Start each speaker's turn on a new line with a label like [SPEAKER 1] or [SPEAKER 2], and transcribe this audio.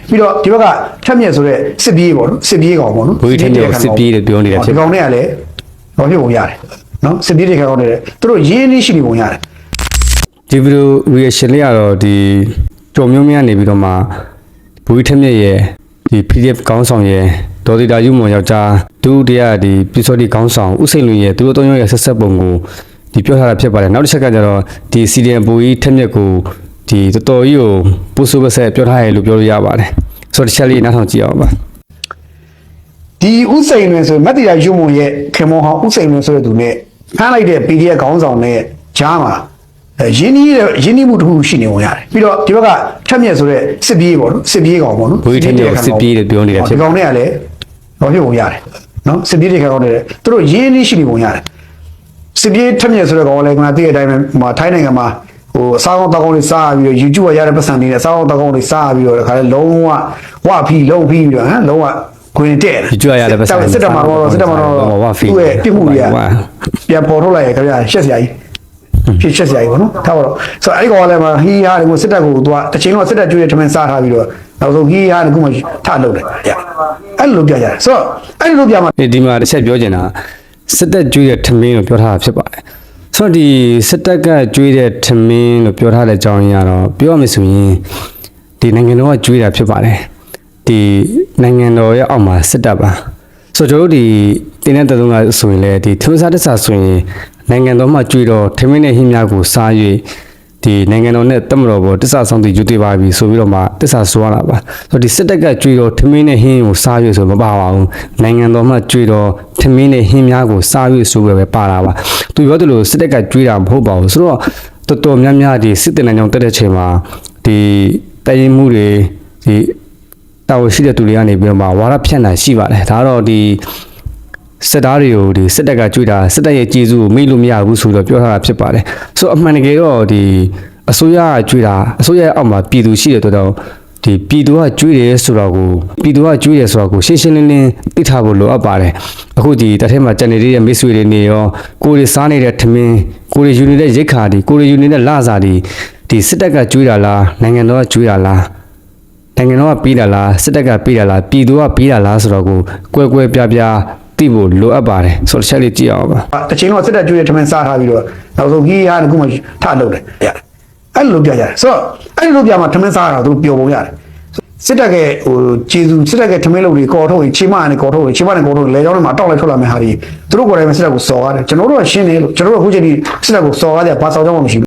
[SPEAKER 1] ပြီးတော့ဒီဘက်ကထက်မြက်ဆိုတဲ့စစ်ပြေးပေါ့နော်စစ်ပြေးကောင်ပေါ့နော်
[SPEAKER 2] ဘုရားထက်မြက်စစ်ပြေးလို့ပြောနေတာဖြစ်
[SPEAKER 1] ဒီကောင်တွေကလည်းဘာဖြစ်ပုံရတယ်နော်စစ်ပြေးတွေခံကောင်းနေတယ်သူတို့ရင်းနှီးရှိနေပုံရတယ်
[SPEAKER 2] ဒီဗီဒီယို reaction လေးကတော့ဒီကြော်မျိုးများနေပြီးတော့မှဘုရားထက်မြက်ရဲ့ဒီ PDF ကောင်းဆောင်ရဲ့ဒေါ်ဒီတာယူမွန်ယောက်ျားဒုတိယဒီပြစောတိကောင်းဆောင်ဦးစိန်လွင်ရဲ့သူတို့သုံးယောက်ရဲ့ဆက်ဆက်ပုံကိုဒီပြောထားတာဖြစ်ပါတယ်နောက်တစ်ချက်ကကျတော့ဒီ CDM ဘုရားထက်မြက်ကိုဒီတော်တော်ကြီးကိုပူဆူပဆက်ပြောထားရလို့ပြောလို့ရပါတယ်ဆိုတော့တစ်ချက်လေးနားထောင်ကြည့်အောင်ပါ
[SPEAKER 1] ဒီဥစိန်လွင်ဆိုမတ်တီရာယူမွန်ရဲ့ခင်မောင်ဟောင်းဥစိန်လွင်ဆိုတဲ့သူနဲ့ဖမ်းလိုက်တဲ့ PDF ခေါင်းဆောင်နဲ့ဂျားမှာရင်းနှီးမှုတစ်ခုရှိနေဝင်ရတယ်ပြီးတော့ဒီဘက်ကထက်မြက်ဆိုတဲ့စစ်ပြေးပေါ့နော်စစ်ပြေးကောင်ပေါ့နော်
[SPEAKER 2] ဘုရားထက်မြက်စစ်ပြေးလို့ပြောနေတာဖြစ်
[SPEAKER 1] ဒီကောင်တွေကလည်းဘာဖြစ်ပုံရတယ်နော်စစ်ပြေးတွေခံကောင်းနေတယ်သူတို့ရင်းနှီးရှိနေပုံရတယ်စစ်ပြေးထက်မြက်ဆိုတဲ့ကောင်ကလည်းခဏတည့်တဲ့အတိုင်းပဲထိုင်းနိုင်ငံမှာဟိုအစားကောင်းတောက်ကောင်းလေးစားပြီးတော့ YouTube ကရတဲ့ပတ်စံတွေနဲ့အစားကောင်းတောက်ကောင်းလေးစားပြီးတော့ခါလဲလုံးဝဝဖီလုံးဖီပြီးတော့ဟမ်လုံးဝခွင်တဲ့
[SPEAKER 2] ကြွရတဲ့ပတ်စံ
[SPEAKER 1] စစ်တပ်မှာတော့သူ့ရဲ့ပြစ်မှုတွေကပြန်ပေါ်ထုတ်လိုက်ရခင်ဗျာရှက်စရာကြီးဖြစ်ရှက်စရာကြီးပေါ့နော်ထားပါတော့ဆိုတော့အဲ့ဒီကောင်ကလည်းဟီးဟားကိုစစ်တပ်ကိုသူကတစ်ချိန်လုံးစစ်တပ်ကျွေးတဲ့ထမင်းစားထားပြီးတော့နောက်ဆုံးဟီးဟားကိုမှထလုပ်တယ်အဲ့လိုပြကြတယ်ဆိုတော့အဲ့လိုပြမှာ
[SPEAKER 2] ဒီမှာတစ်ချက်ပြောချင်တာစစ်တပ်ကျွေးတဲ့ထမင်းလို့ပြောထားတာဖြစ်ပါတယ်ဆိုတော့ဒီစစ်တပ်ကကျွေးတဲ့ထမင်းလို့ပြောထားတဲ့အကြောင်းရင်းကတော့ပြောရမယ်ဆိုရင်ဒီနိုင်ငံတော်ကကျွေးတာဖြစ်ပါတယ်ဒီနိုင်ငံတော်ရဲ့အောက်မှာစစ်တပ်ပါဆိုတော့တို့ဒီတင်းတဲ့တုံးကဆိုရင်လေဒီထူးဆန်းတစ္ဆာဆိုရင်နိုင်ငံတော်မှာကျွေးတော့ထမင်းနဲ့ဟင်းများကိုစား၍ဒီနိုင်ငံတော်နဲ့တက်မတော်ပေါ်တစ္ဆာဆောင်တည်ယူတည်ပါပြီဆိုပြီးတော့မှတစ္ဆာဆိုရတာပါဆိုတော့ဒီစစ်တပ်ကကျွေးတော့ထမင်းနဲ့ဟင်းကိုစား၍ဆိုမပါပါဘူးနိုင်ငံတော်မှာကျွေးတော့ထမင်းနဲ့ဟင်းများကိုစား၍ဆိုပဲပါတာပါသူပြောတယ်လို့စစ်တပ်ကကျွေးတာမဟုတ်ပါဘူးဆိုတော့တော်တော်များများဒီစစ်တပ်နဲ့ကြောင့်တက်တဲ့ချိန်မှာဒီတရင်မှုတွေဒီတာဝန်ရှိတဲ့သူတွေကနေပြီးတော့မှဝါရဖြန့်တာရှိပါတယ်ဒါတော့ဒီစစ်သားတွေကိုဒီစစ်တပ်ကကြွေးတာစစ်တပ်ရဲ့ကျေးဇူးကိုမေ့လို့မရဘူးဆိုတော့ပြောထားတာဖြစ်ပါတယ်ဆိုတော့အမှန်တကယ်တော့ဒီအစိုးရကကြွေးတာအစိုးရရဲ့အောက်မှာပြည်သူရှိတဲ့အတွက်တော့ဒီပြည်သူကကြွေးတယ်ဆိုတော့ကိုပြည်သူကကြွေးတယ်ဆိုတော့ကိုရှင်းရှင်းလင်းလင်းသိထားဖို့လိုအပ်ပါတယ်အခုဒီတထဲမှာကြံနေတဲ့မိတ်ဆွေတွေနေရောကိုယ်တွေစားနေတဲ့ထမင်းကိုယ်တွေယူနေတဲ့ရိတ်ခါတွေကိုယ်တွေယူနေတဲ့လစာတွေဒီစစ်တပ်ကကြွေးတာလားနိုင်ငံတော်ကကြွေးတာလားနိုင်ငံတော်ကပေးတာလားစစ်တပ်ကပေးတာလားပြည်သူကပေးတာလားဆိုတော့ကိုကွဲကွဲပြားပြားတိဖို့လိုအပ်ပါတယ်ဆိုတော့ချက်လေးကြည့်အောင်ပါ
[SPEAKER 1] တစ်ချိန်လုံးစစ်တပ်ကျွေးတဲ့ထမင်းစားထားပြီးတော့နောက်ဆုံးဟီးဟားကိုမှထလုပ်တယ်အဲ့လိုပြကြတယ်ဆိုတော့အဲ့လိုပြမှာထမင်းစားတာသူပျော်ပုံရတယ်စစ်တပ်ကဟိုခြေစုစစ်တပ်ကထမင်းလုပ်တွေကော်ထုတ်ရင်ခြေမနဲ့ကော်ထုတ်ရင်ခြေမနဲ့ကော်ထုတ်ရင်လေကြောင်းထဲမှာတောက်လိုက်ထွက်လာမယ့်ဟာဒီသူတို့ကိုယ်တိုင်ပဲစစ်တပ်ကိုစော်ရတယ်ကျွန်တော်တို့ကရှင်းတယ်လို့ကျွန်တော်တို့အခုချိန်ဒီစစ်တပ်ကိုစော်ရတယ်ဘာစော်ကြောင်းမှမရှိဘူး